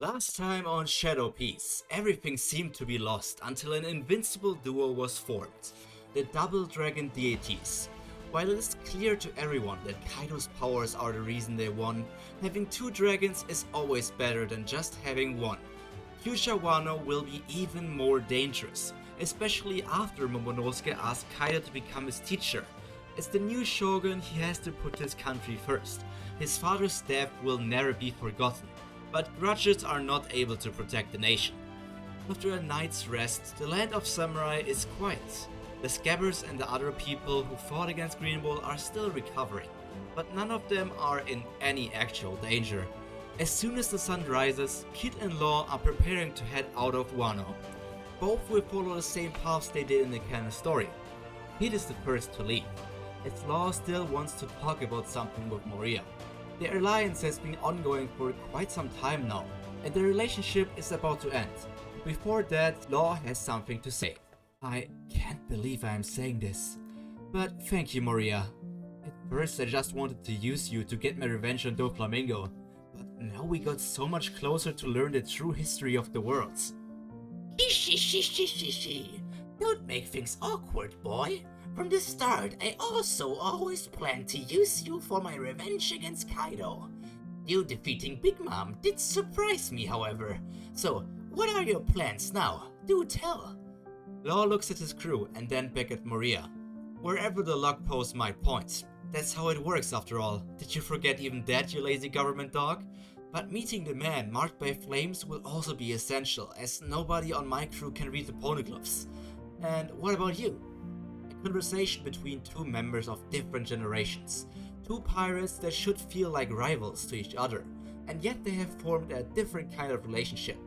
Last time on Shadow Piece, everything seemed to be lost until an invincible duo was formed, the Double Dragon deities. While it is clear to everyone that Kaido's powers are the reason they won, having two dragons is always better than just having one. Future Wano will be even more dangerous, especially after Momonosuke asked Kaido to become his teacher. As the new shogun, he has to put his country first. His father's death will never be forgotten, but grudges are not able to protect the nation. After a night's rest, the land of samurai is quiet. The Scabbers and the other people who fought against Green Bull are still recovering, but none of them are in any actual danger. As soon as the sun rises, Kid and Law are preparing to head out of Wano. Both will follow the same paths they did in the canon story. Kid is the first to leave, as Law still wants to talk about something with Moria. Their alliance has been ongoing for quite some time now, and the relationship is about to end. Before that, Law has something to say. I can't believe I am saying this, but thank you, Moria. At first I just wanted to use you to get my revenge on Doflamingo, but now we got so much closer to learn the true history of the worlds. Don't make things awkward, boy. From the start, I also always planned to use you for my revenge against Kaido. You defeating Big Mom did surprise me, however. So, what are your plans now? Do tell. Law looks at his crew and then back at Moria. Wherever the log post might point. That's how it works after all. Did you forget even that, you lazy government dog? But meeting the man marked by flames will also be essential, as nobody on my crew can read the poneglyphs. And what about you? A conversation between two members of different generations. Two pirates that should feel like rivals to each other, and yet they have formed a different kind of relationship.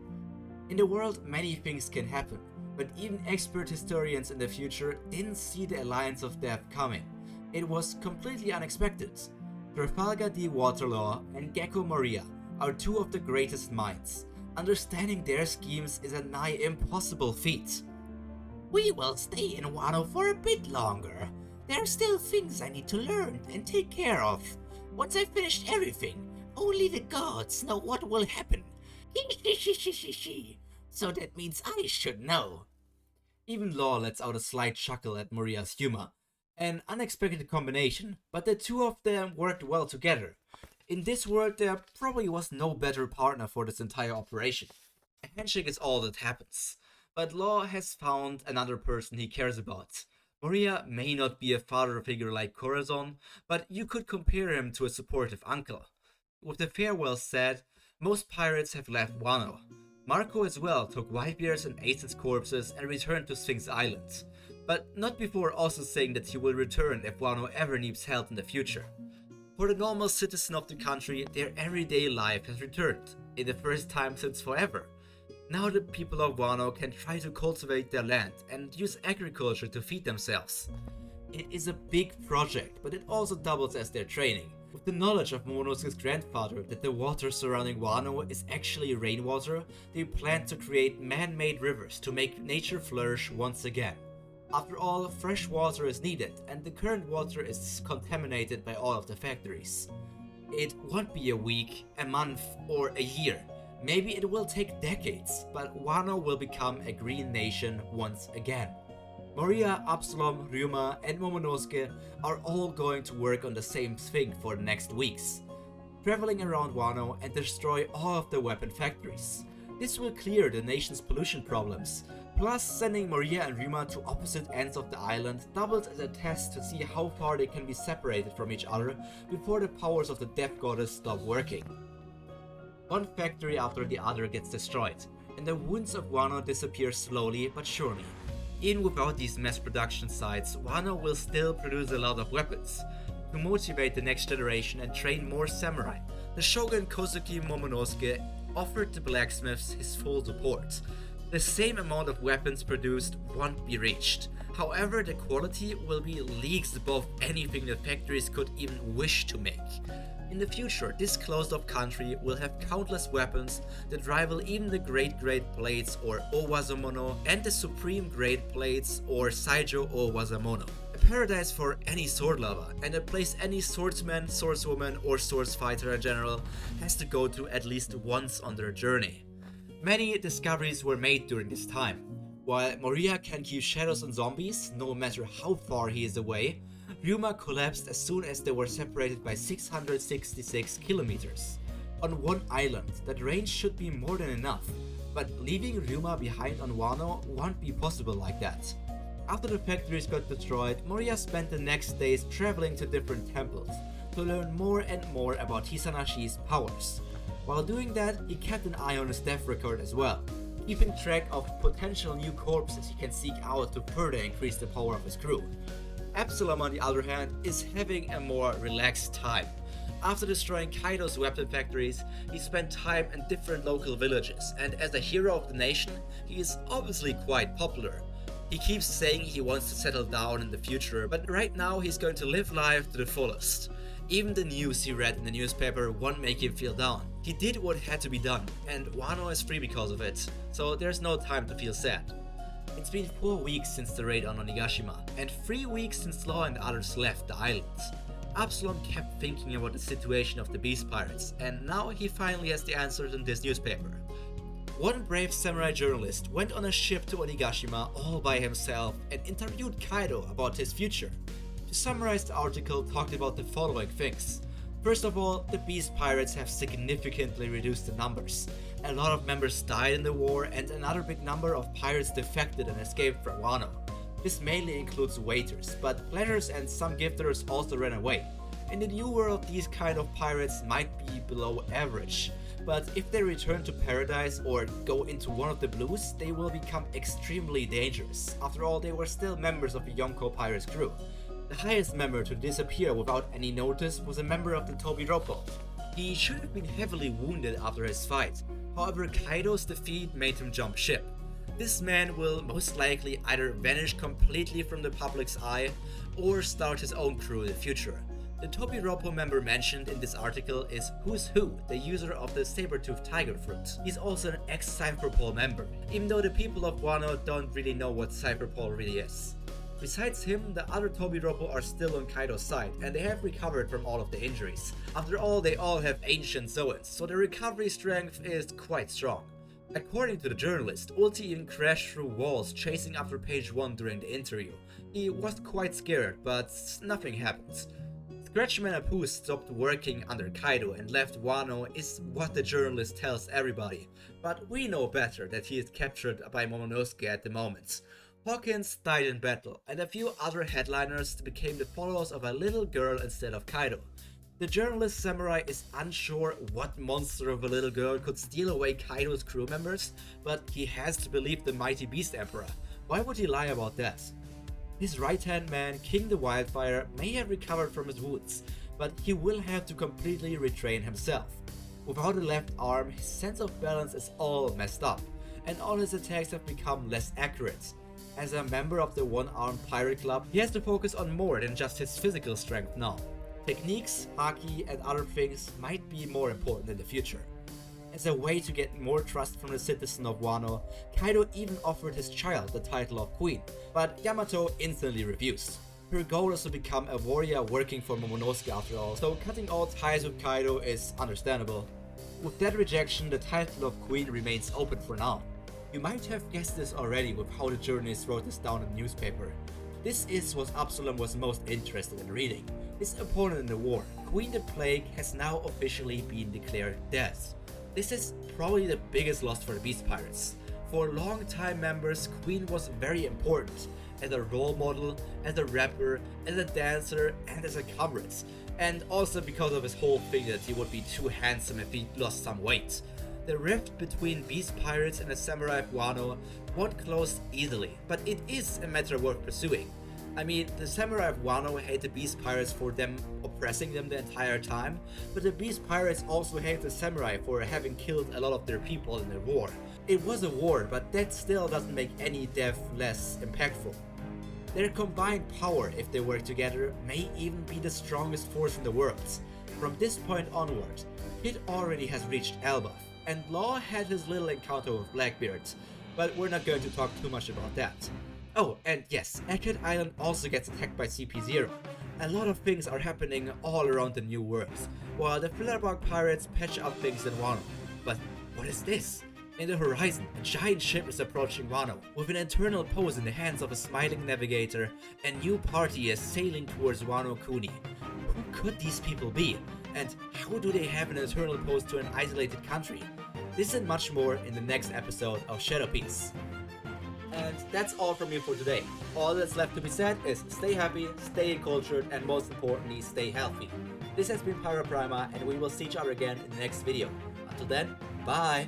In the world, many things can happen, but even expert historians in the future didn't see the Alliance of Death coming. It was completely unexpected. Trafalgar D. Waterlaw and Gecko Moria are two of the greatest minds. Understanding their schemes is a nigh impossible feat. We will stay in Wano for a bit longer. There are still things I need to learn and take care of. Once I've finished everything, only the gods know what will happen. So that means I should know. Even Law lets out a slight chuckle at Moria's humor. An unexpected combination, but the two of them worked well together. In this world, there probably was no better partner for this entire operation. A handshake is all that happens. But Law has found another person he cares about. Moria may not be a father figure like Corazon, but you could compare him to a supportive uncle. With the farewell said, most pirates have left Wano. Marco as well took Whitebeard's and Ace's corpses and returned to Sphinx Island, but not before also saying that he will return if Wano ever needs help in the future. For the normal citizen of the country, their everyday life has returned, in the first time since forever. Now the people of Wano can try to cultivate their land and use agriculture to feed themselves. It is a big project, but it also doubles as their training. With the knowledge of Momonosuke's grandfather that the water surrounding Wano is actually rainwater, they plan to create man-made rivers to make nature flourish once again. After all, fresh water is needed, and the current water is contaminated by all of the factories. It won't be a week, a month, or a year. Maybe it will take decades, but Wano will become a green nation once again. Moria, Absalom, Ryuma, and Momonosuke are all going to work on the same thing for the next weeks. Traveling around Wano and destroy all of the weapon factories. This will clear the nation's pollution problems. Plus, sending Moria and Ryuma to opposite ends of the island doubles as a test to see how far they can be separated from each other before the powers of the Death Goddess stop working. One factory after the other gets destroyed, and the wounds of Wano disappear slowly but surely. Even without these mass production sites, Wano will still produce a lot of weapons. To motivate the next generation and train more samurai, the Shogun Kosuke Momonosuke offered the blacksmiths his full support. The same amount of weapons produced won't be reached. However, the quality will be leagues above anything the factories could even wish to make. In the future, this closed-off country will have countless weapons that rival even the Great Blades or Owazamono and the Supreme Great Blades or Saijo Owazamono. A paradise for any sword lover, and a place any swordsman, swordswoman, or swordsfighter in general has to go to at least once on their journey. Many discoveries were made during this time. While Moria can keep shadows on zombies, no matter how far he is away, Ryuma collapsed as soon as they were separated by 666 kilometers. On one island, that range should be more than enough, but leaving Ryuma behind on Wano won't be possible like that. After the factories got destroyed, Moria spent the next days traveling to different temples to learn more and more about Hisanashi's powers. While doing that, he kept an eye on his death record as well, keeping track of potential new corpses he can seek out to further increase the power of his crew. Absalom, on the other hand, is having a more relaxed time. After destroying Kaido's weapon factories, he spent time in different local villages, and as a hero of the nation, he is obviously quite popular. He keeps saying he wants to settle down in the future, but right now he's going to live life to the fullest. Even the news he read in the newspaper won't make him feel down. He did what had to be done, and Wano is free because of it, so there's no time to feel sad. It's been 4 weeks since the raid on Onigashima, and 3 weeks since Law and others left the island. Absalom kept thinking about the situation of the Beast Pirates, and now he finally has the answers in this newspaper. One brave samurai journalist went on a ship to Onigashima all by himself and interviewed Kaido about his future. To summarize, the article talked about the following things. First of all, the Beast Pirates have significantly reduced the numbers. A lot of members died in the war, and another big number of pirates defected and escaped from Wano. This mainly includes waiters, but pledgers and some gifters also ran away. In the new world, these kind of pirates might be below average, but if they return to paradise or go into one of the blues, they will become extremely dangerous. After all, they were still members of the Yonko Pirates crew. The highest member to disappear without any notice was a member of the Tobiropo. He should have been heavily wounded after his fight, however Kaido's defeat made him jump ship. This man will most likely either vanish completely from the public's eye or start his own crew in the future. The Tobiropo member mentioned in this article is Who's Who, the user of the saber-toothed tiger fruit. He's also an ex-Cypherpol member, even though the people of Wano don't really know what Cypherpol really is. Besides him, the other Tobiropo are still on Kaido's side, and they have recovered from all of the injuries. After all, they all have ancient Zoans, so their recovery strength is quite strong. According to the journalist, Ulti even crashed through walls chasing after page 1 during the interview. He was quite scared, but nothing happened. Scratchman Apu stopped working under Kaido and left Wano is what the journalist tells everybody, but we know better that he is captured by Momonosuke at the moment. Hawkins died in battle, and a few other headliners became the followers of a little girl instead of Kaido. The journalist samurai is unsure what monster of a little girl could steal away Kaido's crew members, but he has to believe the mighty Beast Emperor. Why would he lie about that? His right-hand man, King the Wildfire, may have recovered from his wounds, but he will have to completely retrain himself. Without a left arm, his sense of balance is all messed up, and all his attacks have become less accurate. As a member of the One-Armed Pirate Club, he has to focus on more than just his physical strength now. Techniques, haki, and other things might be more important in the future. As a way to get more trust from the citizen of Wano, Kaido even offered his child the title of queen, but Yamato instantly refused. Her goal is to become a warrior working for Momonosuke after all, so cutting all ties with Kaido is understandable. With that rejection, the title of queen remains open for now. You might have guessed this already with how the journalist wrote this down in the newspaper. This is what Absalom was most interested in reading. His opponent in the war, Queen the Plague, has now officially been declared dead. This is probably the biggest loss for the Beast Pirates. For long-time members, Queen was very important, as a role model, as a rapper, as a dancer, and as a comrade. And also because of his whole thing that he would be too handsome if he lost some weight. The rift between Beast Pirates and the Samurai of Wano won't close easily, but it is a matter worth pursuing. I mean, the Samurai of Wano hate the Beast Pirates for them oppressing them the entire time, but the Beast Pirates also hate the Samurai for having killed a lot of their people in the war. It was a war, but that still doesn't make any death less impactful. Their combined power, if they work together, may even be the strongest force in the world. From this point onward, Kid already has reached Elbaf, and Law had his little encounter with Blackbeard, but we're not going to talk too much about that. Oh, and yes, Egghead Island also gets attacked by CP0. A lot of things are happening all around the new worlds, while the Strawhat Pirates patch up things in Wano. But what is this? In the horizon, a giant ship is approaching Wano. With an internal pose in the hands of a smiling navigator, a new party is sailing towards Wano Kuni. Who could these people be? And how do they have an internal pose to an isolated country? This and much more in the next episode of Shadow Piece. And that's all from me for today. All that's left to be said is stay happy, stay cultured, and most importantly, stay healthy. This has been Pyroprima, and we will see each other again in the next video. Until then, bye!